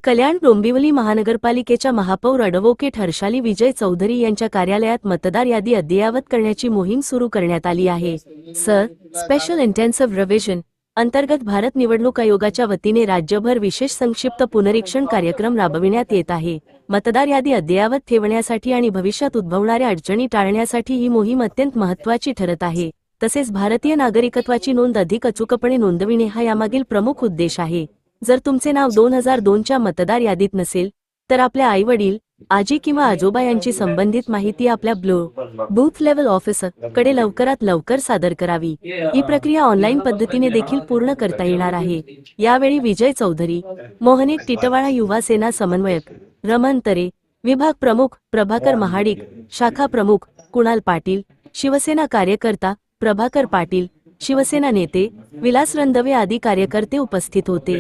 कल्याण डोंबिवली महानगरपालिकेच्या महापौर ॲडव्होकेट हर्षाली विजय चौधरी यांच्या कार्यालयात मतदार यादी अद्ययावत करण्याची मोहीम सुरू करण्यात आली आहे। स्पेशल इंटेन्सिव्ह रिव्हिजन अंतर्गत भारत निवडणूक आयोगाच्या वतीने राज्यभर विशेष संक्षिप्त पुनरीक्षण कार्यक्रम राबविण्यात येत आहे। मतदार यादी अद्ययावत ठेवण्यासाठी आणि भविष्यात उद्भवणाऱ्या अडचणी टाळण्यासाठी ही मोहीम अत्यंत महत्त्वाची ठरत आहे। तसेच भारतीय नागरिकत्वाची नोंद अधिक अचूकपणे नोंदविणे हा यामागील प्रमुख उद्देश आहे। जर तुमचे नाव 2002 च्या मतदार यादीत नसेल तर आपल्या आई-वडील, आजी किंवा आजोबा यांची संबंधित माहिती आपल्या बूथ लेवल ऑफिसर कडे लवकरात लवकर सादर करावी। ही प्रक्रिया ऑनलाईन पद्धतीने देखील पूर्ण करता येणार आहे। यावेळी विजय चौधरी, मोहनिक टिटवाळा, युवा सेना समन्वयक रमण तरे, विभाग प्रमुख प्रभाकर महाडिक, शाखा प्रमुख कुणाल पाटील, शिवसेना कार्यकर्ता प्रभाकर पाटील, शिवसेना नेते विलास रंधवे आदी कार्यकर्ते उपस्थित होते।